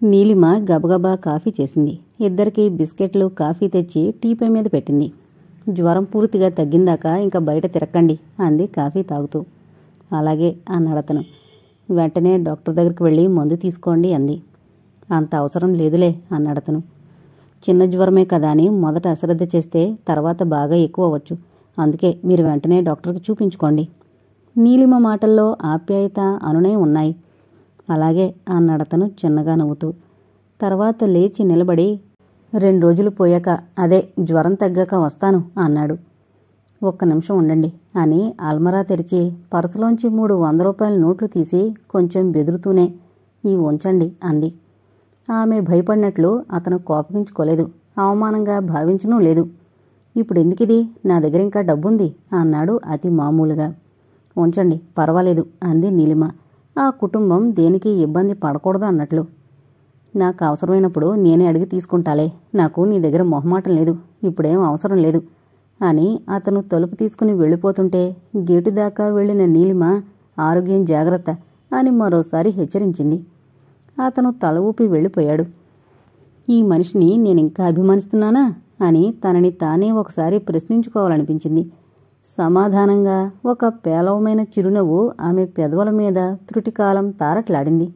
నీలిమ గబగబా కాఫీ చేసింది. ఇద్దరికీ బిస్కెట్లు కాఫీ తెచ్చి టీపై మీద పెట్టింది. జ్వరం పూర్తిగా తగ్గిందాక ఇంకా బయట తిరక్కండి అంది కాఫీ తాగుతూ. అలాగే అన్నాడతను. వెంటనే డాక్టర్ దగ్గరికి వెళ్ళి మందు తీసుకోండి అంది. అంత అవసరం లేదులే అన్నాడతను. చిన్న జ్వరమే కదా అని మొదట అశ్రద్ధ చేస్తే తర్వాత బాగా ఎక్కువ అవ్వచ్చు. అందుకే మీరు వెంటనే డాక్టర్కి చూపించుకోండి. నీలిమ మాటల్లో ఆప్యాయత అనునయం ఉన్నాయి. అలాగే అన్నాడతను చిన్నగా నవ్వుతూ. తర్వాత లేచి నిలబడి 2 రోజులు పోయాక అదే జ్వరం తగ్గాక వస్తాను అన్నాడు. ఒక్క నిమిషం ఉండండి అని అల్మరా తెరిచి పర్సులోంచి 300 రూపాయల నోట్లు తీసి కొంచెం బెదురుతూనే ఇవి ఉంచండి అంది. ఆమె భయపడినట్లు అతను కోపగించుకోలేదు, అవమానంగా భావించనూ లేదు. ఇప్పుడెందుకిది, నా దగ్గర ఇంకా డబ్బుంది అన్నాడు అతి మామూలుగా. ఉంచండి పర్వాలేదు అంది నీలిమ, ఆ కుటుంబం దేనికి ఇబ్బంది పడకూడదు అన్నట్లు. నాకు అవసరమైనప్పుడు నేనే అడిగి తీసుకుంటాలే, నాకు నీ దగ్గర మొహమాటం లేదు, ఇప్పుడేం అవసరం లేదు అని అతను తలుపు తీసుకుని వెళ్ళిపోతుంటే గేటు దాకా వెళ్లిన నీలిమ ఆరోగ్యం జాగ్రత్త అని మరోసారి హెచ్చరించింది. అతను తల ఊపి వెళ్ళిపోయాడు. ఈ మనిషిని నేనింకా అభిమానిస్తున్నానా అని తనని తానే ఒకసారి ప్రశ్నించుకోవాలనిపించింది. సమాధానంగా ఒక పేలవమైన చిరునవ్వు ఆమె పెదవుల మీద త్రుటికాలం తారట్లాడింది.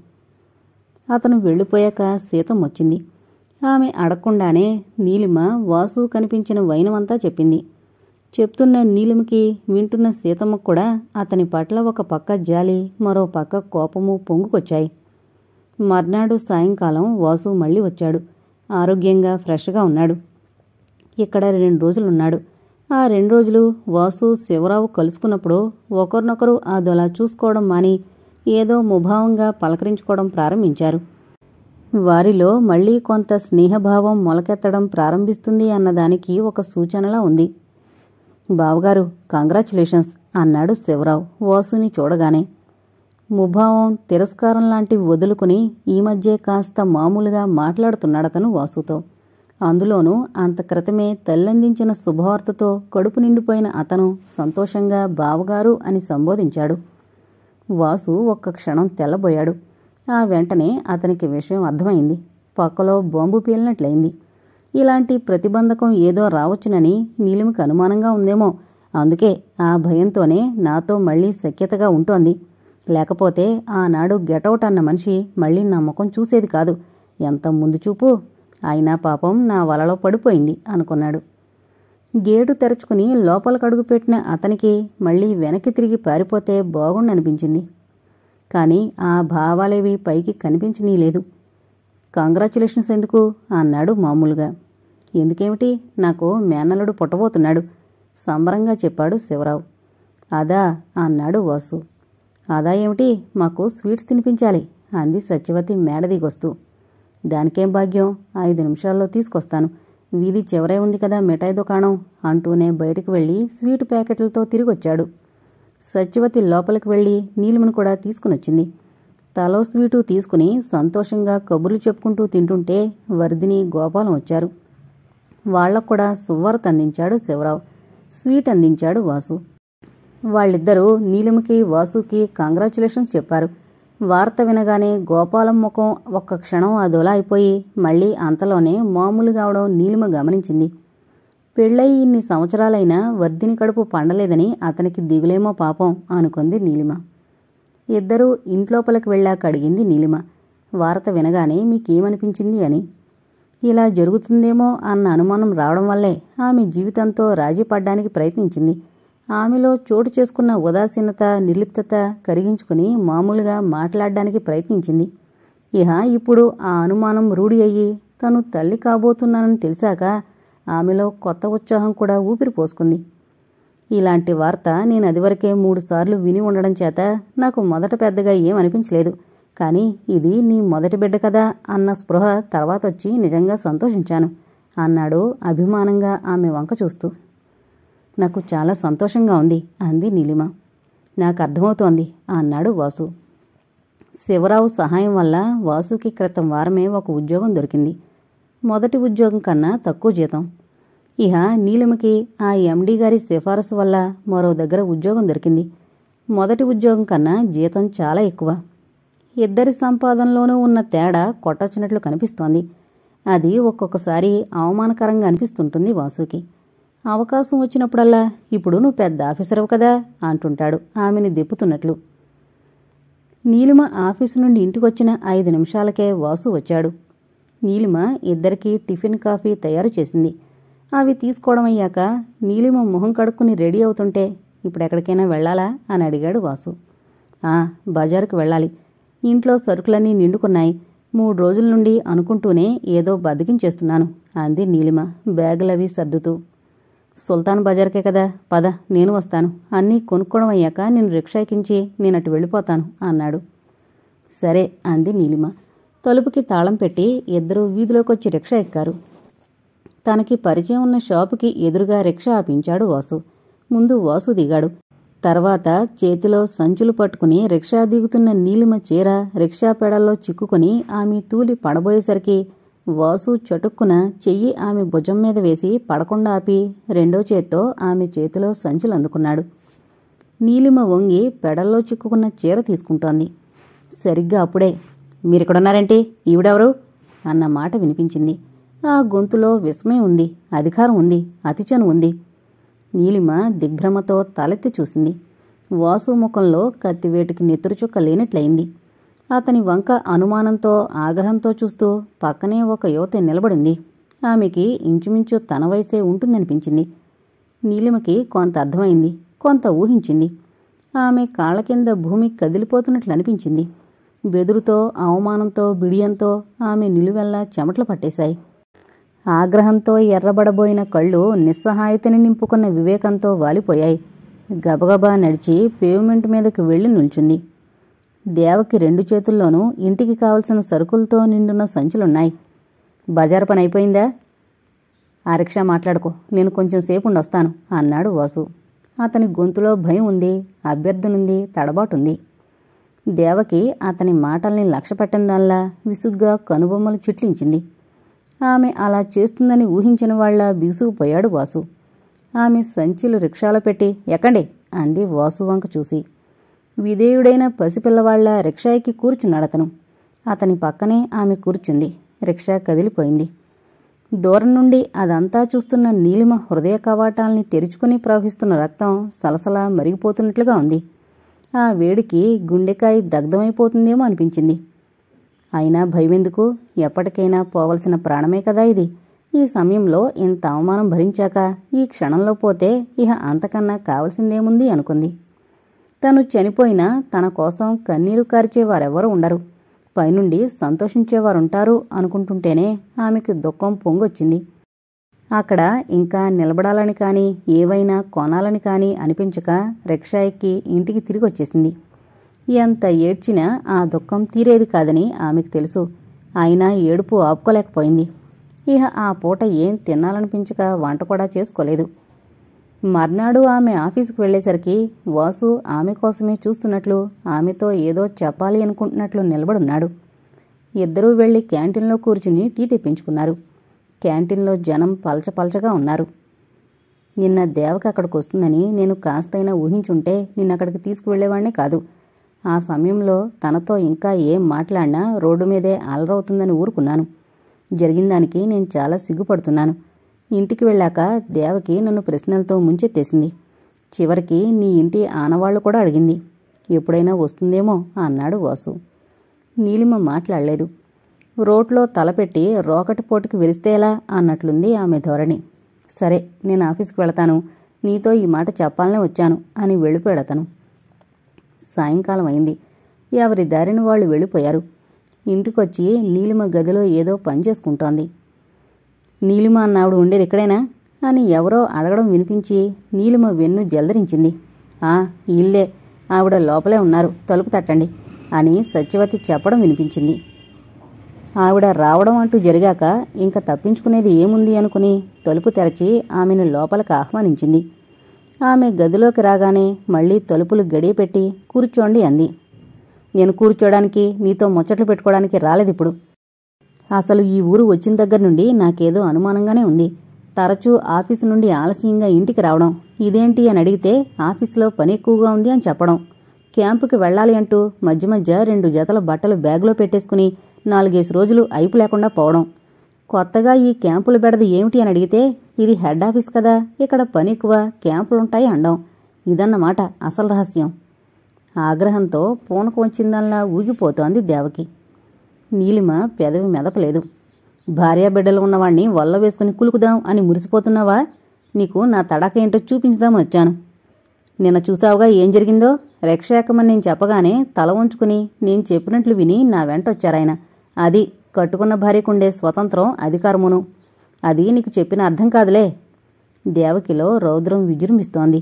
అతను వెళ్ళిపోయాక సీతం వచ్చింది. ఆమె అడగకుండానే నీలిమ వాసు కనిపించిన వైనమంతా చెప్పింది. చెప్తున్న నీలిమకి వింటున్న సీతమ్మకు కూడా అతని పట్ల ఒక పక్క జాలి, మరో పక్క కోపము పొంగుకొచ్చాయి. మర్నాడు సాయంకాలం వాసు మళ్ళీ వచ్చాడు. ఆరోగ్యంగా ఫ్రెష్గా ఉన్నాడు. ఇక్కడ 2 రోజులున్నాడు. ఆ 2 రోజులు వాసు శివరావు కలుసుకున్నప్పుడు ఒకరినొకరు అదోలా చూసుకోవడం మాని ఏదో ముభావంగా పలకరించుకోవడం ప్రారంభించారు. వారిలో మళ్లీ కొంత స్నేహభావం మొలకెత్తడం ప్రారంభిస్తుంది అన్నదానికి ఒక సూచనలా ఉంది. బావగారు కంగ్రాచ్యులేషన్స్ అన్నాడు శివరావు వాసుని చూడగానే. ముభావం, తిరస్కారం లాంటివి వదులుకుని ఈ మధ్యే కాస్త మామూలుగా మాట్లాడుతున్నాడతను వాసుతో. అందులోనూ అంత క్రితమే తల్లందించిన శుభవార్తతో కడుపు నిండిపోయిన అతను సంతోషంగా బావగారు అని సంబోధించాడు. వాసు ఒక్క క్షణం తెల్లబోయాడు. ఆ వెంటనే అతనికి విషయం అర్థమైంది. పక్కలో బాంబు పేలినట్లయింది. ఇలాంటి ప్రతిబంధకం ఏదో రావచ్చునని నీలిమకి అనుమానంగా ఉందేమో, అందుకే ఆ భయంతోనే నాతో మళ్లీ సఖ్యతగా ఉంటోంది. లేకపోతే ఆనాడు గెటౌట్ అన్న మనిషి మళ్లీ నా ముఖం చూసేది కాదు. ఎంత ముందు చూపు! అయినా పాపం నా వలలో పడిపోయింది అనుకున్నాడు. గేటు తెరుచుకుని లోపలికడుగుపెట్టిన అతనికి మళ్లీ వెనక్కి తిరిగి పారిపోతే బాగుండనిపించింది. కాని ఆ భావాలేవి పైకి కనిపించనీలేదు. కంగ్రాచ్యులేషన్స్ ఎందుకు అన్నాడు మామూలుగా. ఎందుకేమిటి, నాకు మేనల్లుడు పుట్టబోతున్నాడు సంబరంగా చెప్పాడు శివరావు. అదా అన్నాడు వాసు. అదా ఏమిటి, మాకు స్వీట్స్ తినిపించాలి అంది సత్యవతి మేడ దిగొస్తూ. దానికేం భాగ్యం, 5 నిమిషాల్లో తీసుకొస్తాను, వీధి చివరే ఉంది కదా మిఠాయి దుకాణం అంటూనే బయటకు వెళ్లి స్వీట్ ప్యాకెట్లతో తిరిగొచ్చాడు. సత్యవతి లోపలికి వెళ్లి నీలిమను కూడా తీసుకునొచ్చింది. తలో స్వీటు తీసుకుని సంతోషంగా కబుర్లు చెప్పుకుంటూ తింటుంటే వర్ధిని, గోపాలం వచ్చారు. వాళ్లకు కూడా సువ్వార్త అందించాడు శివరావు. స్వీట్ అందించాడు వాసు. వాళ్ళిద్దరూ నీలిమకి, వాసుకి కంగ్రాచ్యులేషన్స్ చెప్పారు. వార్త వినగానే గోపాలం ముఖం ఒక్క క్షణం అదోలా అయిపోయి మళ్లీ అంతలోనే మామూలుగావడం నీలిమ గమనించింది. పెళ్ళై ఇన్ని సంవత్సరాలైనా వర్ధిని కడుపు పండలేదని అతనికి దిగులేమో పాపం అనుకుంది నీలిమ. ఇద్దరూ ఇంట్లోపలికి వెళ్ళాక అడిగింది నీలిమ. వార్త వినగానే మీకేమనిపించింది అని. ఇలా జరుగుతుందేమో అన్న అనుమానం రావడం వల్లే ఆమె జీవితంతో రాజీ పడ్డానికి ప్రయత్నించింది. ఆమెలో చోటు చేసుకున్న ఉదాసీనత, నిర్లిప్తత కరిగించుకుని మామూలుగా మాట్లాడడానికి ప్రయత్నించింది. ఇహ ఇప్పుడు ఆ అనుమానం రూఢి అయ్యి తను తల్లి కాబోతున్నానని తెలిసాక ఆమెలో కొత్త ఉత్సాహం కూడా ఊపిరి పోసుకుంది. ఇలాంటి వార్త నేను అదివరకే 3 సార్లు విని ఉండడం చేత నాకు మొదట పెద్దగా ఏమనిపించలేదు. కానీ ఇది నీ మొదటి బిడ్డ కదా అన్న స్పృహ తర్వాతొచ్చి నిజంగా సంతోషించాను అన్నాడు అభిమానంగా ఆమె వంక చూస్తూ. నాకు చాలా సంతోషంగా ఉంది అంది నీలిమ. నాకు అర్థమవుతోంది అన్నాడు వాసు. శివరావు సహాయం వల్ల వాసుకి క్రితం వారమే ఒక ఉద్యోగం దొరికింది. మొదటి ఉద్యోగం కన్నా తక్కువ జీతం. ఇహ నీలిమకి ఆ ఎండీ గారి సిఫారసు వల్ల మరో దగ్గర ఉద్యోగం దొరికింది. మొదటి ఉద్యోగం కన్నా జీతం చాలా ఎక్కువ. ఇద్దరి సంపాదనలోనూ ఉన్న తేడా కొట్టొచ్చినట్లు కనిపిస్తోంది. అది ఒక్కొక్కసారి అవమానకరంగా అనిపిస్తుంటుంది వాసుకి. అవకాశం వచ్చినప్పుడల్లా ఇప్పుడు నువ్వు పెద్ద ఆఫీసరవు కదా అంటుంటాడు ఆమెని దెప్పుతున్నట్లు. నీలిమ ఆఫీసు నుండి ఇంటికొచ్చిన 5 నిమిషాలకే వాసు వచ్చాడు. నీలిమ ఇద్దరికీ టిఫిన్ కాఫీ తయారు చేసింది. అవి తీసుకోవడం అయ్యాక నీలిమ మొహం కడుక్కుని రెడీ అవుతుంటే ఇప్పుడెక్కడికైనా వెళ్లాలా అని అడిగాడు వాసు. బజారుకు వెళ్ళాలి. ఇంట్లో సరుకులన్నీ నిండుకున్నాయి. 3 రోజుల నుండి అనుకుంటూనే ఏదో బద్దకించేస్తున్నాను అంది నీలిమ బ్యాగులవి సర్దుతూ. సుల్తాన్ బజార్కే కదా, పద నేను వస్తాను. అన్నీ కొనుక్కోవడం అయ్యాక నేను రిక్షా ఎక్కించి నేనటు వెళ్ళిపోతాను అన్నాడు. సరే అంది నీలిమ. తలుపుకి తాళం పెట్టి ఇద్దరూ వీధిలోకొచ్చి రిక్షా ఎక్కారు. తనకి పరిచయం ఉన్న షాపుకి ఎదురుగా రిక్షా ఆపించాడు వాసు. ముందు వాసు దిగాడు. తర్వాత చేతిలో సంచులు పట్టుకుని రిక్షా దిగుతున్న నీలిమ చీర రిక్షా పెడల్లో చిక్కుకుని ఆమె తూలి పడబోయేసరికి వాసు చటుక్కున చెయ్యి ఆమె భుజం మీద వేసి పడకుండా ఆపి రెండో చేత్తో ఆమె చేతిలో సంచులు అందుకున్నాడు. నీలిమ వంగి పెడల్లో చిక్కుకున్న చీర తీసుకుంటోంది. సరిగ్గా అప్పుడే మీరిక్కడున్నారేంటి, ఈవిడెవరు అన్న మాట వినిపించింది. ఆ గొంతులో విస్మయం ఉంది, అధికారం ఉంది, అతిచను ఉంది. నీలిమ దిగ్భ్రమతో తలెత్తి చూసింది. వాసు ముఖంలో కత్తివేటుకి నెత్తురుచుక్క లేనట్లయింది. అతని వంక అనుమానంతో ఆగ్రహంతో చూస్తూ పక్కనే ఒక యువత నిలబడింది. ఆమెకి ఇంచుమించు తన వయసే ఉంటుందనిపించింది. నీలిమకి కొంత అర్థమైంది, కొంత ఊహించింది. ఆమె కాళ్ల కింద భూమి కదిలిపోతున్నట్లు అనిపించింది. బెదురుతో అవమానంతో బిడియంతో ఆమె నిలువెల్లా చెమటలు పట్టేశాయి. ఆగ్రహంతో ఎర్రబడబోయిన కళ్ళు నిస్సహాయతని నింపుకున్న వివేకంతో వాలిపోయాయి. గబగబా నడిచి పేవ్మెంట్ మీదకి వెళ్లి నిల్చుంది. దేవకి 2 చేతుల్లోనూ ఇంటికి కావలసిన సరుకులతో నిండున్న సంచులున్నాయి. బజారు పని అయిపోయిందా? ఆ రిక్షా మాట్లాడుకో, నేను కొంచెం సేపు ఉండొస్తాను అన్నాడు వాసు. అతని గొంతులో భయం ఉంది, అభ్యర్థనుంది, తడబాటుంది. దేవకి అతని మాటల్ని లక్ష్యపెట్టందల్లా విసుగ్గా కనుబొమ్మలు చిట్లించింది. ఆమె అలా చేస్తుందని ఊహించిన వాళ్ల బిగుసుకుపోయాడు వాసు. ఆమె సంచులు రిక్షాలో పెట్టి ఎక్కండి అంది వాసు వంక చూసి. విధేయుడైన పసిపిల్లవాళ్ల రిక్షా ఎక్కి కూర్చున్నాడతను. అతని పక్కనే ఆమె కూర్చుంది. రిక్షా కదిలిపోయింది. దూరం నుండి అదంతా చూస్తున్న నీలిమ హృదయ కవాటాల్ని తెరుచుకుని ప్రవహిస్తున్న రక్తం సలసలా మరిగిపోతున్నట్లుగా ఉంది. ఆ వేడికి గుండెకాయ దగ్ధమైపోతుందేమో అనిపించింది. అయినా భయమెందుకు, ఎప్పటికైనా పోవలసిన ప్రాణమే కదా ఇది. ఈ సమయంలో ఇంత అవమానం భరించాక ఈ క్షణంలో పోతే ఇహ అంతకన్నా కావలసిందేముంది అనుకుంది. తను చనిపోయినా తన కోసం కన్నీరు కార్చేవారెవరూ ఉండరు, పైనుండి సంతోషించేవారుంటారు అనుకుంటుంటేనే ఆమెకు దుఃఖం పొంగొచ్చింది. అక్కడ ఇంకా నిలబడాలని కానీ ఏవైనా కొనాలని కానీ అనిపించక రిక్షా ఎక్కి ఇంటికి తిరిగొచ్చేసింది. ఎంత ఏడ్చినా ఆ దుఃఖం తీరేది కాదని ఆమెకు తెలుసు. అయినా ఏడుపు ఆపుకోలేకపోయింది. ఇహ ఆ పూట ఏం తినాలనిపించక వంట కూడా చేసుకోలేదు. మర్నాడు ఆమె ఆఫీసుకు వెళ్లేసరికి వాసు ఆమె కోసమే చూస్తున్నట్లు, ఆమెతో ఏదో చెప్పాలి అనుకుంటున్నట్లు నిలబడున్నాడు. ఇద్దరూ వెళ్లి క్యాంటీన్లో కూర్చుని టీ తెప్పించుకున్నారు. క్యాంటీన్లో జనం పలచపలచగా ఉన్నారు. నిన్న దేవకి అక్కడికి వస్తుందని నేను కాస్తైనా ఊహించుంటే నిన్నక్కడికి తీసుకువెళ్లేవాణ్ణే కాదు. ఆ సమయంలో తనతో ఇంకా ఏం మాట్లాడినా రోడ్డు మీదే అలరవుతుందని ఊరుకున్నాను. జరిగిన దానికి నేను చాలా సిగ్గుపడుతున్నాను. ఇంటికి వెళ్ళాక దేవకి నన్ను ప్రశ్నలతో ముంచెత్తేసింది. చివరికి నీ ఇంటి ఆనవాళ్లు కూడా అడిగింది. ఎప్పుడైనా వస్తుందేమో అన్నాడు వాసు. నీలిమ మాట్లాడలేదు. రోట్లో తలపెట్టి రోకటిపోటుకి వెలిస్తే ఎలా అన్నట్లుంది ఆమె ధోరణి. సరే, నేను ఆఫీస్కి వెళతాను, నీతో ఈ మాట చెప్పాలనే వచ్చాను అని వెళ్ళిపోయాడతను. సాయంకాలం అయింది. ఎవరి దారిని వాళ్ళు వెళ్ళిపోయారు. ఇంటికొచ్చి నీలిమ గదిలో ఏదో పని చేసుకుంటోంది. నీలిమ అన్నావిడ ఉండేది ఇక్కడేనా అని ఎవరో అడగడం వినిపించి నీలిమ వెన్ను జల్దరించింది. ఇల్లే, ఆవిడ లోపలే ఉన్నారు, తలుపు తట్టండి అని సత్యవతి చెప్పడం వినిపించింది. ఆవిడ రావడం అంటూ జరిగాక ఇంక తప్పించుకునేది ఏముంది అనుకుని తలుపు తెరచి ఆమెను లోపలికి ఆహ్వానించింది. ఆమె గదిలోకి రాగానే మళ్లీ తలుపులు గడియపెట్టి కూర్చోండి అంది. నేను కూర్చోడానికి, నీతో ముచ్చట్లు పెట్టుకోవడానికి రాలేదిప్పుడు. అసలు ఈ ఊరు వచ్చిన దగ్గర నుండి నాకేదో అనుమానంగానే ఉంది. తరచూ ఆఫీసు నుండి ఆలస్యంగా ఇంటికి రావడం, ఇదేంటి అని అడిగితే ఆఫీసులో పని ఎక్కువగా ఉంది అని చెప్పడం, క్యాంపుకి వెళ్ళాలి అంటూ మధ్య మధ్య 2 జతల బట్టలు బ్యాగులో పెట్టేసుకుని 4 రోజులు అయిపు లేకుండా పోవడం. కొత్తగా ఈ క్యాంపులు బెడది ఏమిటి అని అడిగితే ఇది హెడ్ ఆఫీస్ కదా, ఇక్కడ పని ఎక్కువ, క్యాంపులుంటాయి అండం. ఇదన్నమాట అసలు రహస్యం. ఆగ్రహంతో పూనకు వచ్చిందల్లా ఊగిపోతోంది దేవకి. నీలిమ పెదవి మెదపలేదు. భార్యాబిడ్డలు ఉన్నవాణ్ణి వల్ల వేసుకుని కులుకుదాం అని మురిసిపోతున్నావా? నీకు నా తడాక ఏంటో చూపించుదామని వచ్చాను. నిన్న చూసావుగా ఏం జరిగిందో. రిక్షా ఎక్కమని నేను చెప్పగానే తల ఉంచుకుని నేను చెప్పినట్లు విని నా వెంట వచ్చారాయన. అది కట్టుకున్న భార్యకుండే స్వతంత్రం, అధికారమును. అది నీకు చెప్పిన అర్థం కాదులే. దేవకిలో రౌద్రం విజృంభిస్తోంది.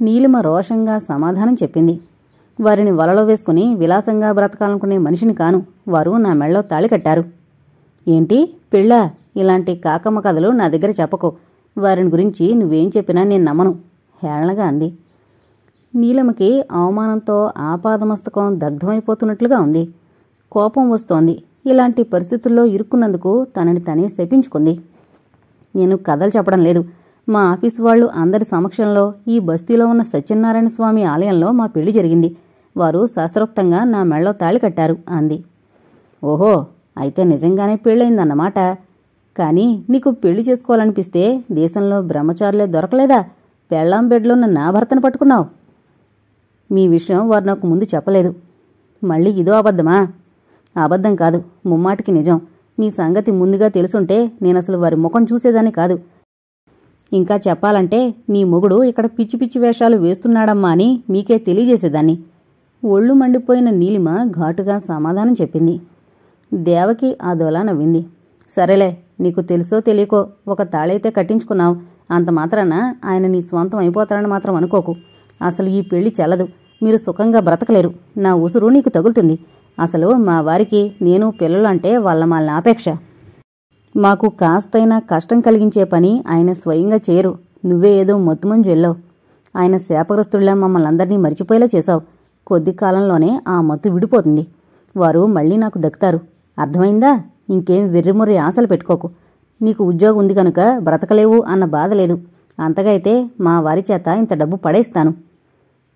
నీలిమ రోషంగా సమాధానం చెప్పింది. వారిని వలలో వేసుకుని విలాసంగా బ్రతకాలనుకునే మనిషిని కాను. వారు నా మెళ్ళో తాళి కట్టారు. ఏంటి పెళ్ళా? ఇలాంటి కాకమ్మ కథలు నా దగ్గర చెప్పకు. వారిని గురించి నువ్వేం చెప్పినా నేను నమ్మను హేళనగా అంది. నీలమకి అవమానంతో ఆపాదమస్తకం దగ్ధమైపోతున్నట్లుగా ఉంది. కోపం వస్తోంది. ఇలాంటి పరిస్థితుల్లో ఇరుక్కున్నందుకు తనని తనే శపించుకుంది. నేను కథలు చెప్పడం లేదు. మా ఆఫీసు వాళ్ళు అందరి సమక్షంలో ఈ బస్తీలో ఉన్న సత్యనారాయణ స్వామి ఆలయంలో మా పెళ్లి జరిగింది. వారు శాస్త్రోక్తంగా నా మెళ్ళో తాళి కట్టారు అంది. ఓహో, అయితే నిజంగానే పెళ్ళయిందన్నమాట. కానీ నీకు పెళ్లి చేసుకోవాలనిపిస్తే దేశంలో బ్రహ్మచారులే దొరకలేదా? పెళ్ళాం బెడ్లోన్న నా భర్తను పట్టుకున్నావు. మీ విషయం వారు నాకు ముందు చెప్పలేదు. మళ్ళీ ఇదో అబద్ధమా? అబద్ధం కాదు, ముమ్మాటికి నిజం. మీ సంగతి ముందుగా తెలుసుంటే నేనసలు వారి ముఖం చూసేదాన్ని కాదు. ఇంకా చెప్పాలంటే నీ మొగుడు ఇక్కడ పిచ్చి పిచ్చి వేషాలు వేస్తున్నాడమ్మా అని మీకే తెలియజేసేదాన్ని. ఒళ్ళు మండిపోయిన నీలిమ ఘాటుగా సమాధానం చెప్పింది. దేవకి అదోలా నవ్వింది. సరేలే, నీకు తెలుసో తెలియకో ఒక తాళైతే కట్టించుకున్నావు. అంత మాత్రాన ఆయన నీ స్వంతం అయిపోతాడని మాత్రం అనుకోకు. అసలు ఈ పెళ్లి చెల్లదు. మీరు సుఖంగా బ్రతకలేరు. నా ఉసురు నీకు తగులుతుంది. అసలు మా వారికి నేను పిల్లలు అంటే వాళ్ళ మాలిన ఆపేక్ష. మాకు కాస్తైనా కష్టం కలిగించే పని ఆయన స్వయంగా చేయరు. నువ్వే ఏదో మొత్తుమంజు వెళ్ళావు. ఆయన శాపగ్రస్తుల్లా మమ్మల్ని అందరినీ మరిచిపోయేలా చేశావు. కొద్ది కాలంలోనే ఆ మత్తు విడిపోతుంది. వారు మళ్ళీ నాకు దక్కుతారు. అర్థమైందా? ఇంకేం వెర్రిముర్రి ఆశలు పెట్టుకోకు. నీకు ఉద్యోగం ఉంది కనుక బ్రతకలేవు అన్న బాధ లేదు. అంతగా అయితే మా వారి చేత ఇంత డబ్బు పడేస్తాను.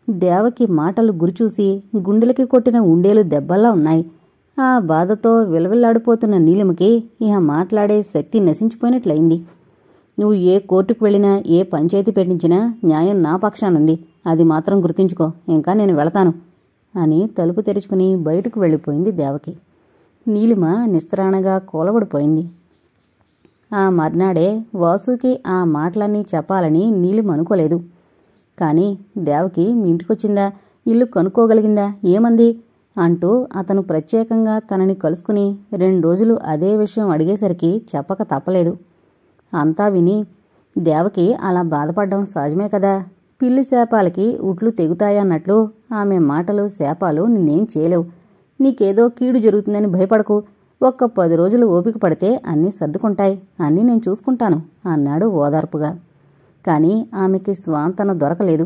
దేవకి మాటలు గురిచూసి గుండెలకి కొట్టిన ఉండేలు దెబ్బల్లా ఉన్నాయి. ఆ బాధతో విలవిల్లాడిపోతున్న నీలిమకి ఇహ మాట్లాడే శక్తి నశించిపోయినట్లయింది. నువ్వు ఏ కోర్టుకు వెళ్ళినా, ఏ పంచాయతీ పెట్టించినా న్యాయం నా పక్షానుంది. అది మాత్రం గుర్తుంచుకో. ఇంకా నేను వెళతాను అని తలుపు తెరుచుకుని బయటకు వెళ్ళిపోయింది దేవకి. నీలిమ నిస్త్రాణగా కూలబడిపోయింది. ఆ మర్నాడే వాసుకి ఆ మాటలన్నీ చెప్పాలని నీలిమ అనుకోలేదు. కానీ దేవకి మీ ఇంటికొచ్చిందా, ఇల్లు కనుక్కోగలిగిందా, ఏమంది అంటూ అతను ప్రత్యేకంగా తనని కలుసుకుని 2 రోజులు అదే విషయం అడిగేసరికి చెప్పక తప్పలేదు. అంతా విని దేవకి అలా బాధపడ్డం సహజమే కదా. పిల్లి శాపాలకి ఉట్లు తెగుతాయన్నట్లు ఆమె మాటలు శాపాలు నిన్నేం చేయలేవు. నీకేదో కీడు జరుగుతుందని భయపడకు. ఒక్క 10 రోజులు ఓపిక పడితే అన్నీ సర్దుకుంటాయి. అన్నీ నేను చూసుకుంటాను అన్నాడు ఓదార్పుగా. కాని ఆమెకి స్వాంతన దొరకలేదు.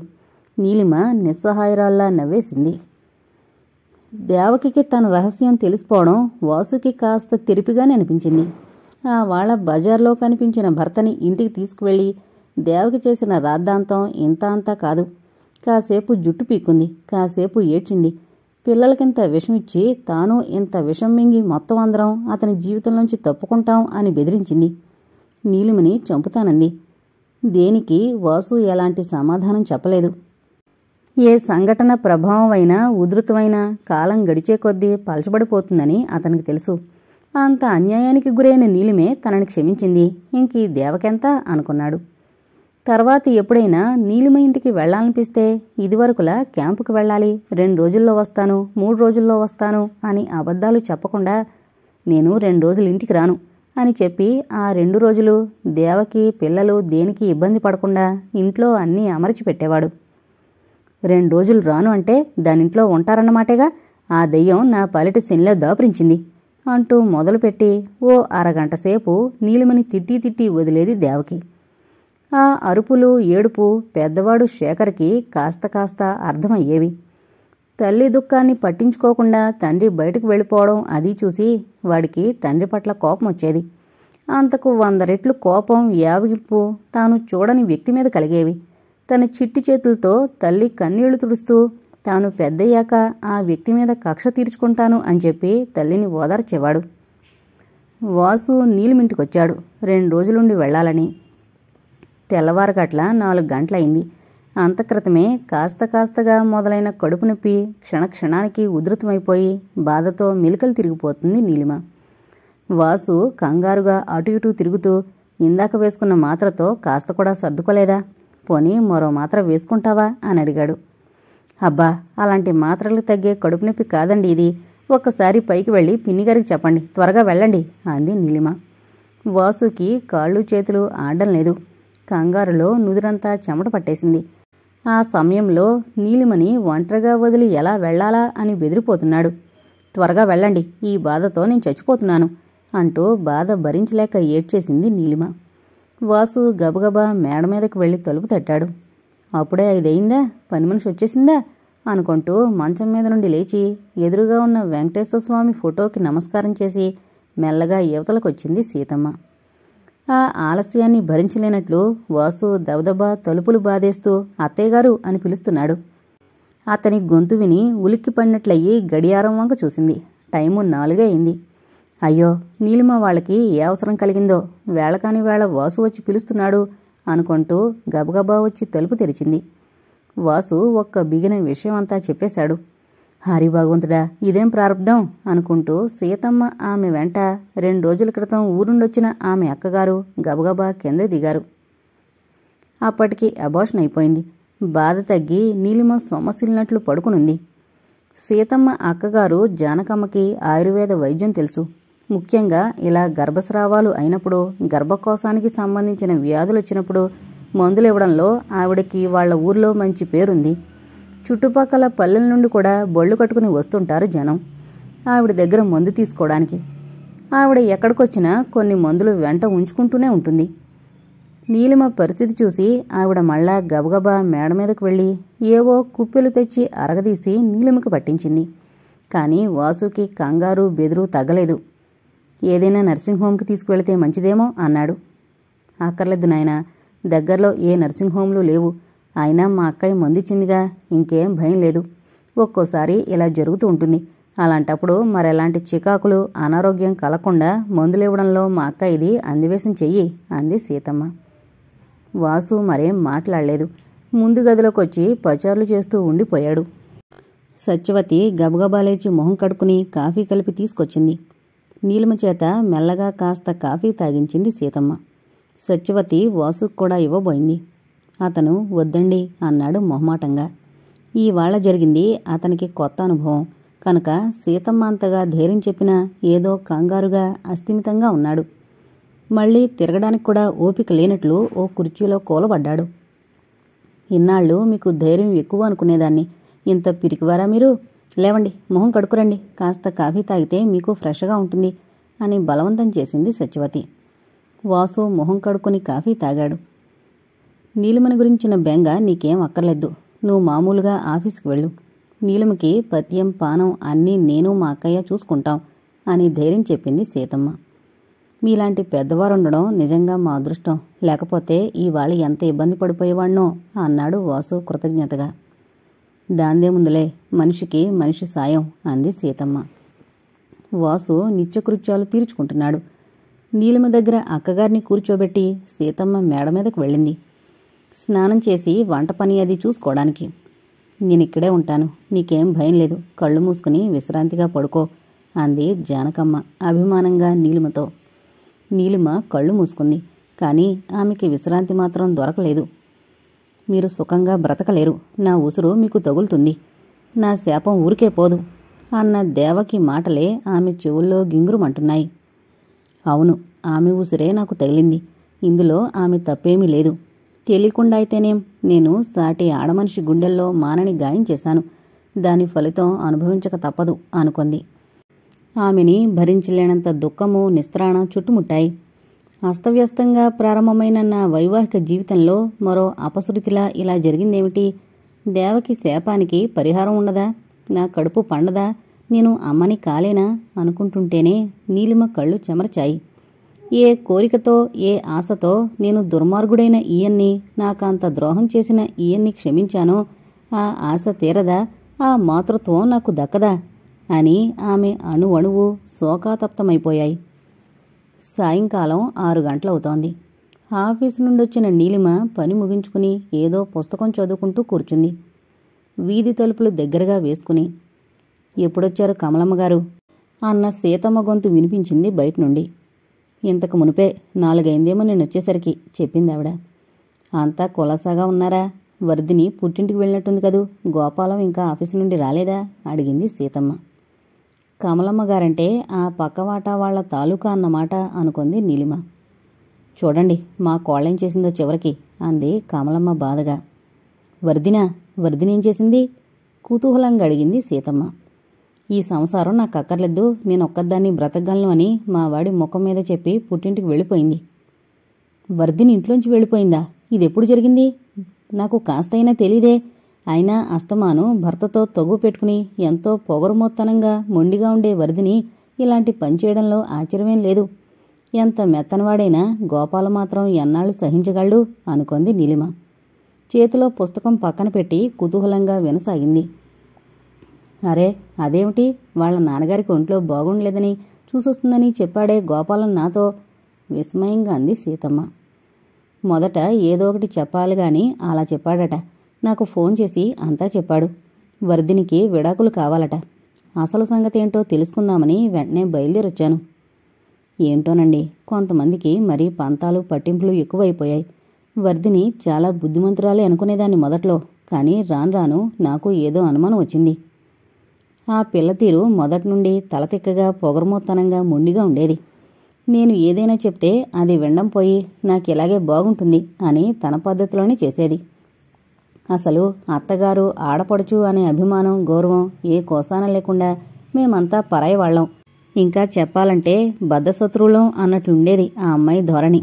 నీలిమ నిస్సహాయురాల్లా నవ్వేసింది. దేవకికి తన రహస్యం తెలిసిపోవడం వాసుకి కాస్త తెరిపిగానే అనిపించింది. ఆ వాళ్ళ బజార్లో కనిపించిన భర్తని ఇంటికి తీసుకువెళ్ళి దేవకి చేసిన రాద్ధాంతం ఇంత అంతా కాదు. కాసేపు జుట్టు పీక్కుంది, కాసేపు ఏడ్చింది. పిల్లలకింత విషం ఇచ్చి తాను ఇంత విషం మింగి మొత్తం అందరం అతని జీవితంలోంచి తప్పుకుంటాం అని బెదిరించింది. నీలిమని చంపుతానంది. దేనికి వాసు ఎలాంటి సమాధానం చెప్పలేదు. ఏ సంఘటన ప్రభావం అయినా ఉధృతమైన కాలం గడిచే కొద్దీ పలచబడిపోతుందని అతనికి తెలుసు. అంత అన్యాయానికి గురైన నీలిమే తనని క్షమించింది. ఇంకీ దేవకెంత అనుకున్నాడు. తర్వాత ఎప్పుడైనా నీలిమ ఇంటికి వెళ్లాలనిపిస్తే ఇదివరకులా క్యాంపుకి వెళ్ళాలి, 2 రోజుల్లో వస్తాను, 3 రోజుల్లో వస్తాను అని అబద్ధాలు చెప్పకుండా నేను 2 రోజులు ఇంటికి రాను అని చెప్పి ఆ 2 రోజులు దేవకి పిల్లలు దేనికి ఇబ్బంది పడకుండా ఇంట్లో అన్నీ అమర్చి పెట్టేవాడు. 2 రోజులు రాను అంటే దానింట్లో ఉంటారన్నమాటేగా. ఆ దెయ్యం నా పాలిటి శనిలో దాపురించింది అంటూ మొదలుపెట్టి ఓ అరగంట సేపు నీలిమని తిట్టి తిట్టి వదిలేది దేవకి. ఆ అరుపులు ఏడుపు పెద్దవాడు శేఖర్కి కాస్త కాస్త అర్థమయ్యేవి. తల్లి దుఃఖాన్ని పట్టించుకోకుండా తండ్రి బయటకు వెళ్ళిపోవడం అది చూసి వాడికి తండ్రి పట్ల కోపం వచ్చేది. అంతకు 100 రెట్లు కోపం, యావగింపు తాను చూడని వ్యక్తి మీద కలిగేవి. తన చిట్టి చేతులతో తల్లి కన్నీళ్లు తుడుస్తూ తాను పెద్దయ్యాక ఆ వ్యక్తి మీద కక్ష తీర్చుకుంటాను అని చెప్పి తల్లిని ఓదార్చేవాడు. వాసు నీలిమింటికొచ్చాడు 2 రోజులుండి వెళ్లాలని. తెల్లవారగట్ల 4 గంటలయింది. అంతక్రితమే కాస్తగా మొదలైన కడుపు నొప్పి క్షణక్షణానికి ఉధృతమైపోయి బాధతో మెలికలు తిరిగిపోతుంది నీలిమ. వాసు కంగారుగా అటు ఇటూ తిరుగుతూ, ఇందాక వేసుకున్న మాత్రతో కాస్త కూడా సర్దుకోలేదా? పోనీ మరో మాత్ర వేసుకుంటావా అని అడిగాడు. అబ్బా, అలాంటి మాత్రలు తగ్గే కడుపు నొప్పి కాదండి ఇది. ఒక్కసారి పైకి వెళ్ళి పిన్నిగారికి చెప్పండి, త్వరగా వెళ్ళండి అంది నీలిమ. వాసుకి కాళ్ళు చేతులు ఆడడం లేదు. కంగారులో నుదురంతా చెమట పట్టేసింది. ఆ సమయంలో నీలిమని ఒంటరిగా వదిలి ఎలా వెళ్లాలా అని బెదిరిపోతున్నాడు. త్వరగా వెళ్ళండి, ఈ బాధతో నేను చచ్చిపోతున్నాను అంటూ బాధ భరించలేక ఏడ్చేసింది నీలిమ. వాసు గబగబా మేడ మీదకు వెళ్లి తలుపు తట్టాడు. అప్పుడే 5 అయిందా? పని మనిషి వచ్చేసిందా అనుకుంటూ మంచం మీద నుండి లేచి ఎదురుగా ఉన్న వెంకటేశ్వర స్వామి ఫోటోకి నమస్కారం చేసి మెల్లగా యువతలకొచ్చింది సీతమ్మ. ఆ ఆలస్యాన్ని భరించలేనట్లు వాసు దబదబా తలుపులు బాధేస్తూ అత్తయ్యగారు అని పిలుస్తున్నాడు. అతని గొంతు విని ఉలిక్కి పడినట్లయి గడియారం వంక చూసింది. టైము 4 అయింది. అయ్యో, నీలిమ వాళ్ళకి ఏ అవసరం కలిగిందో, వేళకాని వేళ వాసు వచ్చి పిలుస్తున్నాడు అనుకుంటూ గబగబా వచ్చి తలుపు తెరిచింది. వాసు ఒక్క బిగిన విషయమంతా చెప్పేశాడు. హరి భగవంతుడా, ఇదేం ప్రారంధం అనుకుంటూ సీతమ్మ ఆమె వెంట 2 రోజుల క్రితం ఊరుండొచ్చిన ఆమె అక్కగారు గబగబా కింద దిగారు. అప్పటికి అబార్షన్ అయిపోయింది. బాధ తగ్గి నీలిమ సొమ్మసిల్లినట్లు పడుకునుంది. సీతమ్మ అక్కగారు జానకమ్మకి ఆయుర్వేద వైద్యం తెలుసు. ముఖ్యంగా ఇలా గర్భస్రావాలు అయినప్పుడు, గర్భకోశానికి సంబంధించిన వ్యాధులొచ్చినప్పుడు మందులివ్వడంలో ఆవిడకి వాళ్ల ఊర్లో మంచి పేరుంది. చుట్టుపక్కల పల్లెల నుండి కూడా బొళ్ళు కట్టుకుని వస్తుంటారు జనం ఆవిడ దగ్గర మందు తీసుకోవడానికి. ఆవిడ ఎక్కడికొచ్చినా కొన్ని మందులు వెంట ఉంచుకుంటూనే ఉంటుంది. నీలిమ పరిస్థితి చూసి ఆవిడ మళ్ళా గబగబా మేడ మీదకు వెళ్ళి ఏవో కుప్పెలు తెచ్చి అరగదీసి నీలిమకు పట్టించింది. కానీ వాసుకి కంగారు బెదురు తగ్గలేదు. ఏదైనా నర్సింగ్ హోంకి తీసుకువెళితే మంచిదేమో అన్నాడు. అక్కర్లేదు నాయనా, దగ్గరలో ఏ నర్సింగ్ హోంలు లేవు. అయినా మా అక్కయ్య మందిచ్చిందిగా, ఇంకేం భయం లేదు. ఒక్కోసారి ఇలా జరుగుతూ ఉంటుంది. అలాంటప్పుడు మరెలాంటి చికాకులు అనారోగ్యం కలగకుండా మందులివ్వడంలో మా అక్కయ్యది అందివేశం చెయ్యి అంది సీతమ్మ. వాసు మరేం మాట్లాడలేదు. ముందు గదిలోకొచ్చి పచారులు చేస్తూ ఉండిపోయాడు. సత్యవతి గబగబా లేచి మొహం కడుక్కుని కాఫీ కలిపి తీసుకొచ్చింది. నీలిమ చేత మెల్లగా కాస్త కాఫీ తాగించింది సీతమ్మ. సత్యవతి వాసుకు కూడా ఇవ్వబోయింది. అతను వద్దండి అన్నాడు మొహమాటంగా. ఈవాళ జరిగింది అతనికి కొత్త అనుభవం కనుక సీతమ్మ అంతగా ధైర్యం చెప్పినా ఏదో కంగారుగా అస్థిమితంగా ఉన్నాడు. మళ్లీ తిరగడానికి కూడా ఓపిక లేనట్లు ఓ కుర్చీలో కూలబడ్డాడు. ఇన్నాళ్ళు మీకు ధైర్యం ఎక్కువ అనుకునేదాన్ని, ఇంత పిరికివారా మీరు? లేవండి, మొహం కడుకురండి, కాస్త కాఫీ తాగితే మీకు ఫ్రెష్గా ఉంటుంది అని బలవంతం చేసింది సత్యవతి. వాసు మొహం కడుక్కుని కాఫీ తాగాడు. నీలిమని గురించిన బెంగ నీకేం అక్కర్లేదు. నువ్వు మామూలుగా ఆఫీస్కి వెళ్ళు. నీలిమకి పత్యం పానం అన్నీ నేను మా అక్కయ్య చూసుకుంటాం అని ధైర్యం చెప్పింది సీతమ్మ. మీలాంటి పెద్దవారుండడం నిజంగా మా అదృష్టం, లేకపోతే ఇవాళ ఎంత ఇబ్బంది పడిపోయేవాణ్ణో అన్నాడు వాసు కృతజ్ఞతగా. దాందేముందులే, మనిషికి మనిషి సాయం అంది సీతమ్మ. వాసు నిత్యకృత్యాలు తీర్చుకుంటున్నాడు. నీలిమ దగ్గర అక్కగారిని కూర్చోబెట్టి సీతమ్మ మేడ మీదకు వెళ్ళింది. స్నానం చేసి వంట పని అది చూసుకోవడానికి. నేనిక్కడే ఉంటాను, నీకేం భయం లేదు, కళ్ళు మూసుకుని విశ్రాంతిగా పడుకో అంది జానకమ్మ అభిమానంగా నీలిమతో. నీలిమ కళ్ళు మూసుకుంది. కానీ ఆమెకి విశ్రాంతి మాత్రం దొరకలేదు. మీరు సుఖంగా బ్రతకలేరు, నా ఉసురు మీకు తగులుతుంది, నా శాపం ఊరికే పోదు అన్న దేవకి మాటలే ఆమె చెవుల్లో గింగురుమంటున్నాయి. అవును, ఆమె ఉసిరే నాకు తగిలింది. ఇందులో ఆమె తప్పేమీ లేదు. తెలియకుండా అయితేనేం, నేను సాటి ఆడమనిషి గుండెల్లో మానని గాయం చేశాను. దాని ఫలితం అనుభవించక తప్పదు అనుకుంది. ఆమెని భరించలేనంత దుఃఖము నిస్త్రాణ చుట్టుముట్టాయి. అస్తవ్యస్తంగా ప్రారంభమైన నా వైవాహిక జీవితంలో మరో అపశృతిలా ఇలా జరిగిందేమిటి? దేవకి శాపానికి పరిహారం ఉండదా? నా కడుపు పండదా? నేను అమ్మని కాలేనా అనుకుంటుంటేనే నీలిమ కళ్ళు చెమర్చాయి. ఏ కోరికతో, ఏ ఆశతో నేను దుర్మార్గుడైన ఈయన్ని, నాకంత ద్రోహం చేసిన ఈయన్ని క్షమించానో ఆ ఆశ తీరదా ఆ మాతృత్వం నాకు దక్కదా అని ఆమె అణువణువు శోకాతప్తమైపోయాయి. సాయంకాలం 6 గంటలవుతోంది. ఆఫీసు నుండొచ్చిన నీలిమ పని ముగించుకుని ఏదో పుస్తకం చదువుకుంటూ కూర్చుంది. వీధి తలుపులు దగ్గరగా వేసుకుని. ఎప్పుడొచ్చారు కమలమ్మగారు అన్న సీతమ్మ గొంతు వినిపించింది బయట నుండి. ఇంతకు మునిపే 4 అయిందేమో నేనొచ్చేసరికి చెప్పిందావిడ. అంతా కులాసాగా ఉన్నారా? వర్ధిని పుట్టింటికి వెళ్ళినట్టుంది కదూ. గోపాలం ఇంకా ఆఫీసు నుండి రాలేదా అడిగింది సీతమ్మ. కమలమ్మగారంటే ఆ పక్కవాటా వాళ్ల తాలూకా అన్నమాట అనుకుంది నీలిమ. చూడండి మా కోళ్ళేం చేసిందో చివరికి అంది కమలమ్మ బాధగా. వర్ధినేం చేసింది? కుతూహలంగా అడిగింది సీతమ్మ. ఈ సంసారం నాకు అక్కర్లేదు, నేనొక్కదాన్ని బ్రతకగలను అని మా వాడి ముఖం మీద చెప్పి పుట్టింటికి వెళ్ళిపోయింది. వర్ధిని ఇంట్లోంచి వెళ్ళిపోయిందా? ఇదెప్పుడు జరిగింది? నాకు కాస్తైనా తెలీదే. అయినా అస్తమాను భర్తతో తగు పెట్టుకుని ఎంతో పొగరుమొత్తనంగా మొండిగా ఉండే వర్ధిని ఇలాంటి పని చేయడంలో ఆశ్చర్యమేం లేదు. ఎంత మెత్తనవాడైనా గోపాల మాత్రం ఎన్నాళ్ళు సహించగలడు అనుకుంది నీలిమ. చేతిలో పుస్తకం పక్కన పెట్టి కుతూహలంగా వినసాగింది. అరే అదేమిటి, వాళ్ల నాన్నగారికి ఒంట్లో బాగుండలేదని చూసొస్తుందని చెప్పాడే గోపాలం నాతో విస్మయంగా అంది సీతమ్మ. మొదట ఏదో ఒకటి చెప్పాలి గాని అలా చెప్పాడట. నాకు ఫోన్ చేసి అంతా చెప్పాడు. వర్ధినికి విడాకులు కావాలట. అసలు సంగతేంటో తెలుసుకుందామని వెంటనే బయలుదేరొచ్చాను. ఏంటోనండి, కొంతమందికి మరీ పంతాలు పట్టింపులు ఎక్కువైపోయాయి. వర్ధిని చాలా బుద్ధిమంతురాలే అనుకునేదాన్ని మొదట్లో, కానీ రాను రాను నాకు ఏదో అనుమానం వచ్చింది. ఆ పిల్ల తీరు మొదటి నుండి తలతిక్కగా పొగరమోత్తనంగా మొండిగా ఉండేది. నేను ఏదైనా చెప్తే అది వినడం పోయి నాకిలాగే బాగుంటుంది అని తన పద్ధతిలోనే చేసేది. అసలు అత్తగారు ఆడపడుచు అనే అభిమానం గౌరవం ఏ కోసాన లేకుండా మేమంతా పరాయి వాళ్ళం. ఇంకా చెప్పాలంటే బద్ధశత్రువులం అన్నట్లుండేది ఆ అమ్మాయి ధోరణి.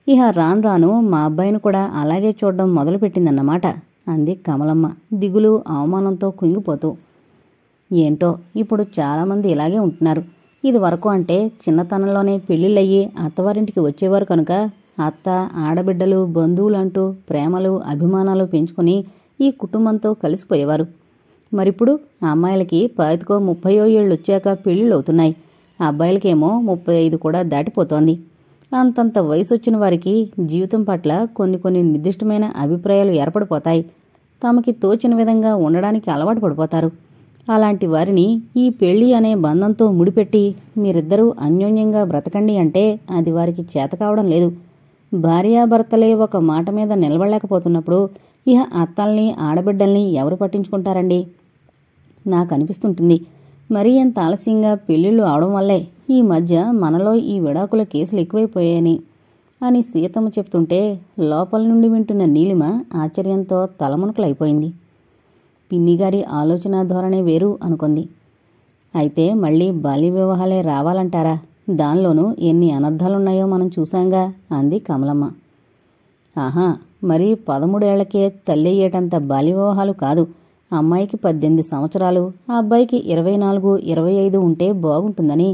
ఇహ రాను రాను మా అబ్బాయిని కూడా అలాగే చూడడం మొదలుపెట్టిందన్నమాట అంది కమలమ్మ దిగులు అవమానంతో కుంగిపోతూ. ఏంటో ఇప్పుడు చాలామంది ఇలాగే ఉంటున్నారు. ఇది వరకు అంటే చిన్నతనంలోనే పెళ్లిళ్ళయ్యి అత్తవారింటికి వచ్చేవారు కనుక అత్త ఆడబిడ్డలు బంధువులంటూ ప్రేమలు అభిమానాలు పెంచుకుని ఈ కుటుంబంతో కలిసిపోయేవారు. మరిప్పుడు అమ్మాయిలకి 25-30 ఏళ్ళొచ్చాక పెళ్లిళ్ళవుతున్నాయి. అబ్బాయిలకేమో 35 కూడా దాటిపోతోంది. అంతంత వయసొచ్చిన వారికి జీవితం పట్ల కొన్ని నిర్దిష్టమైన అభిప్రాయాలు ఏర్పడిపోతాయి. తమకి తోచిన విధంగా ఉండడానికి అలవాటు పడిపోతారు. అలాంటి వారిని ఈ పెళ్లి అనే బంధంతో ముడిపెట్టి మీరిద్దరూ అన్యోన్యంగా బ్రతకండి అంటే అది వారికి చేతకావడం లేదు. భార్యాభర్తలే ఒక మాట మీద నిలబడలేకపోతున్నప్పుడు ఇహ అత్తల్ని ఆడబిడ్డల్ని ఎవరు పట్టించుకుంటారండి? నాకనిపిస్తుంటుంది మరీ ఎంత ఆలస్యంగా పెళ్లిళ్ళు అవడం వల్లే ఈ మధ్య మనలో ఈ విడాకుల కేసులు ఎక్కువైపోయాయని అని సీతమ్మ చెప్తుంటే లోపల నుండి వింటున్న నీలిమ ఆశ్చర్యంతో తలమునకలైపోయింది. పిన్నిగారి ఆలోచన ధోరణే వేరు అనుకుంది. అయితే మళ్ళీ బాల్య వివాహాలే రావాలంటారా? దానిలోనూ ఎన్ని అనర్థాలున్నాయో మనం చూశాంగా అంది కమలమ్మ. ఆహా, మరి 13 ఏళ్లకే తల్లయ్యేటంత బాల్య వివాహాలు కాదు. అమ్మాయికి 18 సంవత్సరాలు, ఆ అబ్బాయికి 24-25 ఉంటే బాగుంటుందని.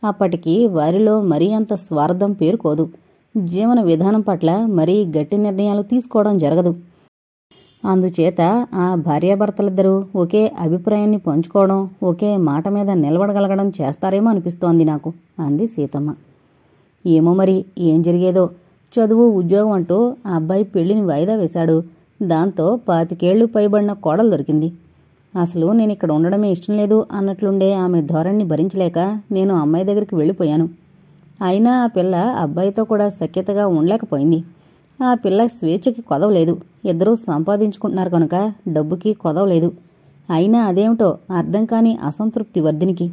అప్పటికి వారిలో మరీ అంత స్వార్థం పేరుకోదు. జీవన విధానం పట్ల మరీ గట్టి నిర్ణయాలు తీసుకోవడం జరగదు. అందుచేత ఆ భార్యాభర్తలిద్దరూ ఒకే అభిప్రాయాన్ని పంచుకోవడం, ఒకే మాట మీద నిలబడగలగడం చేస్తారేమో అనిపిస్తోంది నాకు అంది సీతమ్మ. ఏమో మరి ఏం జరిగేదో. చదువు ఉద్యోగం అంటూ ఆ అబ్బాయి పెళ్లిని వాయిదా వేశాడు. దాంతో 25 ఏళ్లు పైబడిన కోడలు దొరికింది. అసలు నేనిక్కడ ఉండడమే ఇష్టం లేదు అన్నట్లుండే ఆమె ధోరణిని భరించలేక నేను అమ్మాయి దగ్గరికి వెళ్ళిపోయాను. అయినా ఆ పిల్ల అబ్బాయితో కూడా సఖ్యతగా ఉండలేకపోయింది. ఆ పిల్ల స్వేచ్ఛకి కొదవలేదు. ఇద్దరూ సంపాదించుకుంటున్నారు కనుక డబ్బుకి కొదవలేదు. అయినా అదేమిటో అర్థం కాని అసంతృప్తి వర్ధినికి.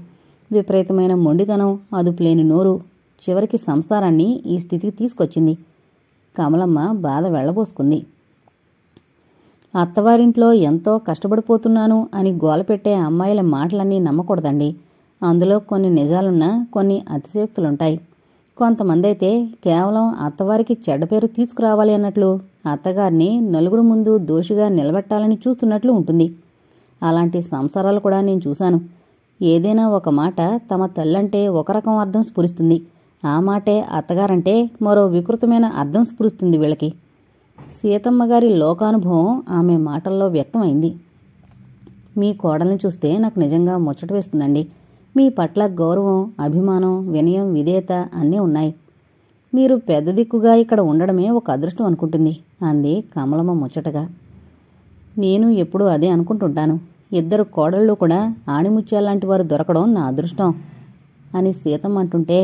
విపరీతమైన మొండితనం, అదుపులేని నోరు చివరికి సంసారాన్ని ఈ స్థితికి తీసుకొచ్చింది. కమలమ్మ బాధ వెళ్లబోసుకుంది. అత్తవారింట్లో ఎంతో కష్టపడిపోతున్నాను అని గోలపెట్టే అమ్మాయిల మాటలన్నీ నమ్మకూడదండి. అందులో కొన్ని నిజాలున్నా కొన్ని అతిశయోక్తులుంటాయి. కొంతమందైతే కేవలం అత్తవారికి చెడ్డ పేరు తీసుకురావాలి అన్నట్లు అత్తగారిని నలుగురు ముందు దోషిగా నిలబెట్టాలని చూస్తున్నట్లు ఉంటుంది. అలాంటి సంసారాలు కూడా నేను చూశాను. ఏదైనా ఒక మాట తమ తల్లంటే ఒక రకం అర్థం స్ఫురిస్తుంది. ఆ మాటే అత్తగారంటే మరో వికృతమైన అర్థం స్ఫురిస్తుంది వీళ్ళకి. సీతమ్మగారి లోకానుభవం ఆమె మాటల్లో వ్యక్తమైంది. మీ కోడల్ని చూస్తే నాకు నిజంగా ముచ్చట వేస్తుందండి. మీ పట్ల గౌరవం, అభిమానం, వినయం, విధేయత అన్నీ ఉన్నాయి. మీరు పెద్ద దిక్కుగా ఇక్కడ ఉండడమే ఒక అదృష్టం అనుకుంటుంది అంది కమలమ్మ ముచ్చటగా. నేను ఎప్పుడూ అదే అనుకుంటుంటాను. ఇద్దరు కోడళ్ళు కూడా ఆణిముత్యాలాంటి వారు దొరకడం నా అదృష్టం అని సీతమ్మ అంటుంటే,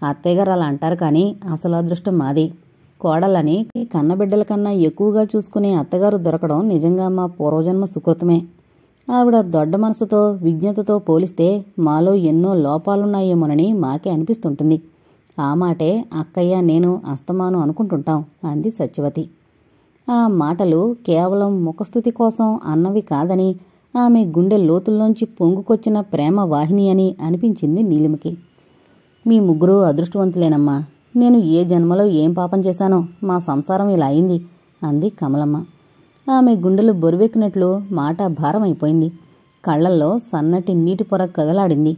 అత్తయ్యగారు అలా అంటారు కానీ అసలు అదృష్టం మాది. కోడళ్ళని కన్నబిడ్డల కన్నా ఎక్కువగా చూసుకునే అత్తగారు దొరకడం నిజంగా మా పూర్వజన్మ సుకృతమే. ఆవిడ దొడ్డ మనసుతో, విజ్ఞతతో పోలిస్తే మాలో ఎన్నో లోపాలున్నాయేమోనని మాకే అనిపిస్తుంటుంది. ఆ మాటే అక్కయ్య నేను అస్తమాను అనుకుంటుంటాం అంది సత్యవతి. ఆ మాటలు కేవలం ముఖస్థుతి కోసం అన్నవి కాదని, ఆమె గుండె లోతుల్లోంచి పొంగుకొచ్చిన ప్రేమ వాహిని అని అనిపించింది నీలిమకి. మీ ముగ్గురు అదృష్టవంతులేనమ్మా. నేను ఏ జన్మలో ఏం పాపం చేశానో మా సంసారం ఇలా అయింది అంది కమలమ్మ. ఆమె గుండెలు బొరువెక్కినట్లు మాట భారమైపోయింది. కళ్లల్లో సన్నటి నీటి పొర కదలాడింది.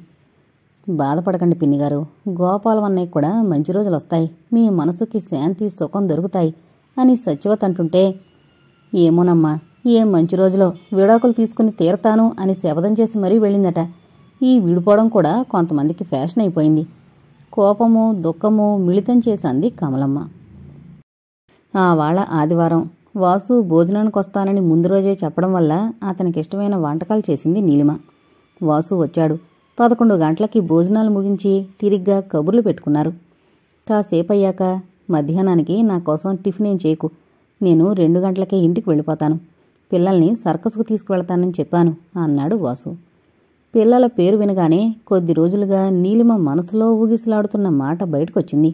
బాధపడకండి పిన్నిగారు, గోపాలవన్నయ్య కూడా మంచి రోజులొస్తాయి, మీ మనసుకి శాంతి సుఖం దొరుకుతాయి అని సత్యవతి అంటుంటే, ఏమోనమ్మా, ఏం మంచి రోజులో విడాకులు తీసుకుని తీరతాను అని శపథం చేసి మరీ వెళ్ళిందట. ఈ విడిపోవడం కూడా కొంతమందికి ఫ్యాషన్ అయిపోయింది. కోపము, దుఃఖము మిళితం చేసింది కమలమ్మ. ఆవాళ ఆదివారం. వాసు భోజనానికొస్తానని ముందు రోజే చెప్పడం వల్ల అతనికిష్టమైన వంటకాలు చేసింది నీలిమ. వాసు వచ్చాడు. 11 గంటలకి భోజనాలు ముగించి తిరిగ్గా కబుర్లు పెట్టుకున్నారు. కాసేపయ్యాక, మధ్యాహ్నానికి నా కోసం టిఫిన్ ఏం చేయకు, నేను 2 గంటలకే ఇంటికి వెళ్ళిపోతాను. పిల్లల్ని సర్కస్కు తీసుకువెళతానని చెప్పాను అన్నాడు వాసు. పిల్లల పేరు వినగానే కొద్ది రోజులుగా నీలిమ మనసులో ఊగిసలాడుతున్న మాట బయటకొచ్చింది.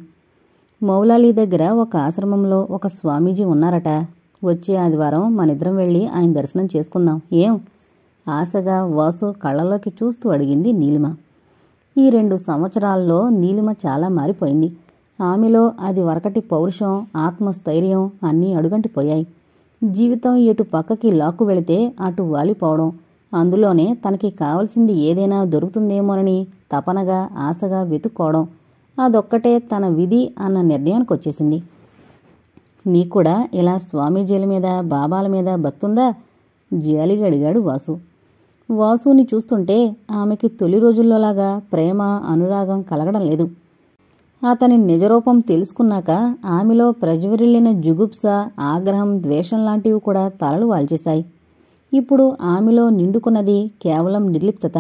మౌలాలి దగ్గర ఒక ఆశ్రమంలో ఒక స్వామీజీ ఉన్నారట. వచ్చే ఆదివారం మనిద్దరం వెళ్ళి ఆయన దర్శనం చేసుకుందాం ఏం? ఆశగా వాసు కళ్ళలోకి చూస్తూ అడిగింది నీలిమ. ఈ 2 సంవత్సరాల్లో నీలిమ చాలా మారిపోయింది. ఆమెలో అది వరకటి పౌరుషం, ఆత్మస్థైర్యం అన్నీ అడుగంటిపోయాయి. జీవితం ఎటు పక్కకి లాక్కు వెళితే అటు వాలిపోవడం, అందులోనే తనకి కావలసింది ఏదైనా దొరుకుతుందేమోనని తపనగా, ఆశగా వెతుక్కోవడం, అదొక్కటే తన విధి అన్న నిర్ణయానికొచ్చేసింది. నీకూడా ఇలా స్వామీజీల మీద, బాబాల మీద భక్తుందా? జాలిగా అడిగాడు వాసు. వాసుని చూస్తుంటే ఆమెకి తొలి రోజుల్లోలాగా ప్రేమ, అనురాగం కలగడం లేదు. అతని నిజరూపం తెలుసుకున్నాక ఆమెలో ప్రజ్వరిల్లిన జుగుప్స, ఆగ్రహం, ద్వేషం లాంటివి కూడా తలలు వాల్చేశాయి. ఇప్పుడు ఆమెలో నిండుకున్నది కేవలం నిర్లిప్తత.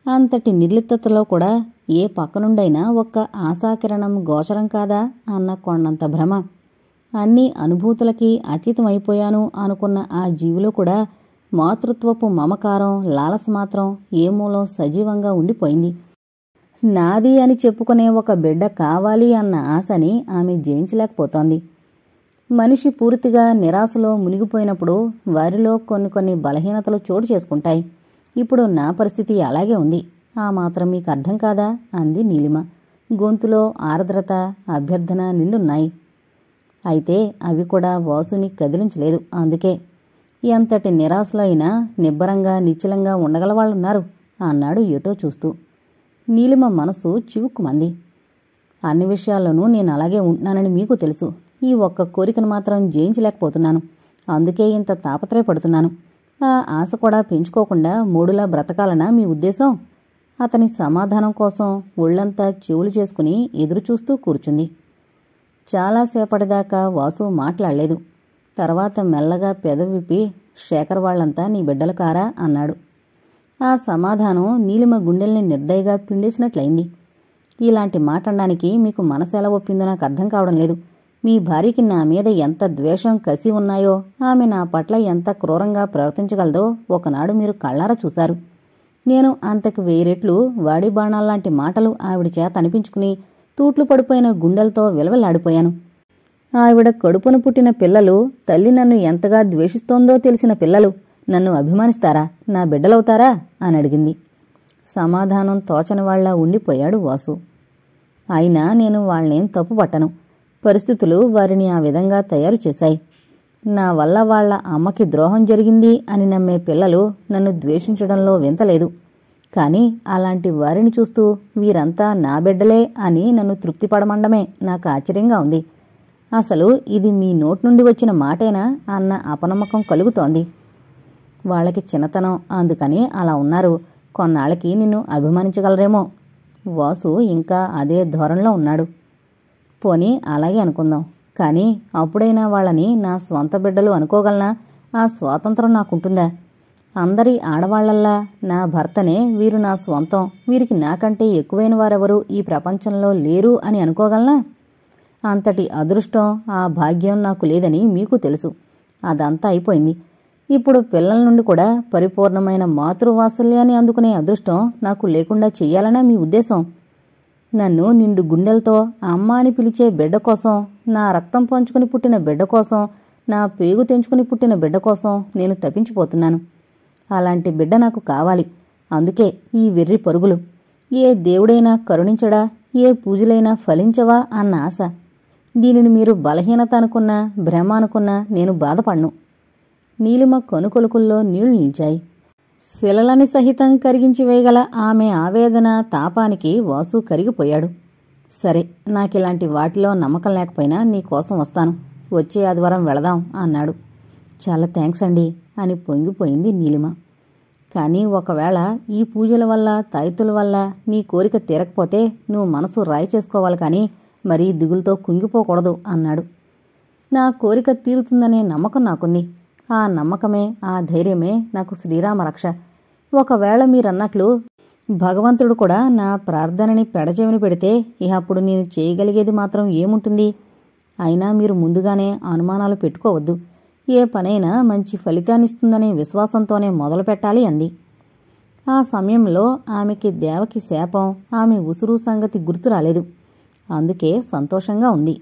అంతటి నిర్లిప్తతలో కూడా ఏ పక్కనుండైనా ఒక్క ఆశాకిరణం గోచరం కాదా అన్న కొండంత భ్రమ. అన్ని అనుభూతులకి అతీతమైపోయాను అనుకున్న ఆ జీవిలో కూడా మాతృత్వపు మమకారం, లాలస మాత్రం ఏ మూలం సజీవంగా ఉండిపోయింది. నాది అని చెప్పుకునే ఒక బిడ్డ కావాలి అన్న ఆశని ఆమె జయించలేకపోతోంది. మనిషి పూర్తిగా నిరాశలో మునిగిపోయినప్పుడు వారిలో కొన్ని బలహీనతలు చోటు చేసుకుంటాయి. ఇప్పుడు నా పరిస్థితి అలాగే ఉంది. ఆ మాత్రం మీకు అర్థం కాదా అంది నీలిమ. గొంతులో ఆర్ద్రత, అభ్యర్థన నిండున్నాయి. అయితే అవి కూడా వాసుని కదిలించలేదు. అందుకే ఎంతటి నిరాశలో అయినా నిబ్బరంగా, నిశ్చలంగా ఉండగలవాళ్ళున్నారు అన్నాడు ఎటో చూస్తూ. నీలిమ మనసు చివుక్కుమంది. అన్ని విషయాల్లోనూ నేను అలాగే ఉంటున్నానని మీకు తెలుసు. ఈ ఒక్క కోరికను మాత్రం జయించలేకపోతున్నాను. అందుకే ఇంత తాపత్రయపడుతున్నాను. ఆ ఆశ కూడా పెంచుకోకుండా మూడులా బ్రతకాలనా మీ ఉద్దేశం? అతని సమాధానం కోసం ఒళ్లంతా చెవులు చేసుకుని ఎదురుచూస్తూ కూర్చుంది. చాలాసేపటిదాకా వాసు మాట్లాడలేదు. తర్వాత మెల్లగా పెదవి విప్పి, శేఖర్ వాళ్లంతా నీ బిడ్డలు కారా అన్నాడు. ఆ సమాధానం నీలిమ గుండెల్ని నిర్దయగా పిండేసినట్లయింది. ఇలాంటి మాటనడానికి మీకు మనసు ఎలా ఒప్పిందో నాకు అర్థం కావడం లేదు. మీ భార్యకి నా మీద ఎంత ద్వేషం, కసి ఉన్నాయో, ఆమె నా పట్ల ఎంత క్రూరంగా ప్రవర్తించగలదో ఒకనాడు మీరు కళ్ళారా చూశారు. నేను అంతకు 1000 రెట్లు వాడి బాణాల్లాంటి మాటలు ఆవిడ చేత అనిపించుకుని తూట్లు పడిపోయిన గుండెలతో విలవెల్లాడిపోయాను. ఆవిడ కడుపున పుట్టిన పిల్లలు, తల్లి నన్ను ఎంతగా ద్వేషిస్తోందో తెలిసిన పిల్లలు నన్ను అభిమానిస్తారా, నా బిడ్డలవుతారా అని అడిగింది. సమాధానం తోచనివాళ్లా ఉండిపోయాడు వాసు. అయినా నేను వాళ్ళనేం తప్పు పట్టను. పరిస్థితులు వారిని ఆ విధంగా తయారు చేశాయి. నా వల్ల వాళ్ల అమ్మకి ద్రోహం జరిగింది అని నమ్మే పిల్లలు నన్ను ద్వేషించడంలో వింతలేదు. కాని అలాంటి వారిని చూస్తూ వీరంతా నా బిడ్డలే అని నన్ను తృప్తిపడమండమే నాకు ఆశ్చర్యంగా ఉంది. అసలు ఇది మీ నోటి నుండి వచ్చిన మాటేనా అన్న అపనమ్మకం కలుగుతోంది. వాళ్ళకి చిన్నతనం, అందుకని అలా ఉన్నారు. కొన్నాళ్ళకి నిన్ను అభిమానించగలరేమో. వాసు ఇంకా అదే ధోరణిలో ఉన్నాడు. పోనీ అలాగే అనుకుందాం. కానీ అప్పుడైనా వాళ్ళని నా స్వంత బిడ్డలు అనుకోగలనా? ఆ స్వాతంత్రం నాకుంటుందా? అందరి ఆడవాళ్లల్లా నా భర్తనే వీరు నా స్వంతం, వీరికి నాకంటే ఎక్కువైన వారెవరూ ఈ ప్రపంచంలో లేరు అని అనుకోగలనా? అంతటి అదృష్టం, ఆ భాగ్యం నాకు లేదని మీకు తెలుసు. అదంతా అయిపోయింది. ఇప్పుడు పిల్లల నుండి కూడా పరిపూర్ణమైన మాతృవాత్సల్యాన్ని అందుకునే అదృష్టం నాకు లేకుండా చెయ్యాలనా మీ ఉద్దేశం? నన్ను నిండు గుండెలతో అమ్మ అని పిలిచే బిడ్డ కోసం, నా రక్తం పంచుకుని పుట్టిన బిడ్డ కోసం, నా పేగు తెంచుకుని పుట్టిన బిడ్డ కోసం నేను తప్పించిపోతున్నాను. అలాంటి బిడ్డ నాకు కావాలి. అందుకే ఈ వెర్రి పరుగులు. ఏ దేవుడైనా కరుణించడా? ఏ పూజలైనా ఫలించవా అన్న ఆశ. దీనిని మీరు బలహీనత అనుకున్నా, భ్రమ అనుకున్నా నేను బాధపడ్ను. నీలిమ కనుకొలుకుల్లో నీళ్లు నిలిచాయి. శిలలని సహితం కరిగించి వేయగల ఆమె ఆవేదన తాపానికి వాసు కరిగిపోయాడు. సరే, నాకిలాంటి వాటిలో నమ్మకం లేకపోయినా నీకోసం వస్తాను. వచ్చే ఆదివారం వెళదాం అన్నాడు. చాలా థ్యాంక్స్ అండి అని పొంగిపోయింది నీలిమ. కానీ ఒకవేళ ఈ పూజల వల్ల, తాయితుల వల్ల నీ కోరిక తీరకపోతే నువ్వు మనసు రాయి చేసుకోవాలి, కానీ మరీ దిగులుతో కుంగిపోకూడదు అన్నాడు. నా కోరిక తీరుతుందనే నమ్మకం నాకుంది. ఆ నమ్మకమే, ఆ ధైర్యమే నాకు శ్రీరామ రక్ష. ఒకవేళ మీరన్నట్లు భగవంతుడు కూడా నా ప్రార్థనని పెడచెవిని పెడితే ఇక అప్పుడు నేను చేయగలిగేది మాత్రం ఏముంటుంది? అయినా మీరు ముందుగానే అనుమానాలు పెట్టుకోవద్దు. ఏ పనైనా మంచి ఫలితాన్నిస్తుందనే విశ్వాసంతోనే మొదలు పెట్టాలి అంది. ఆ సమయంలో ఆమెకి దేవకి శాపం, ఆమె ఉసురు సంగతి గుర్తు రాలేదు. అందుకే సంతోషంగా ఉంది.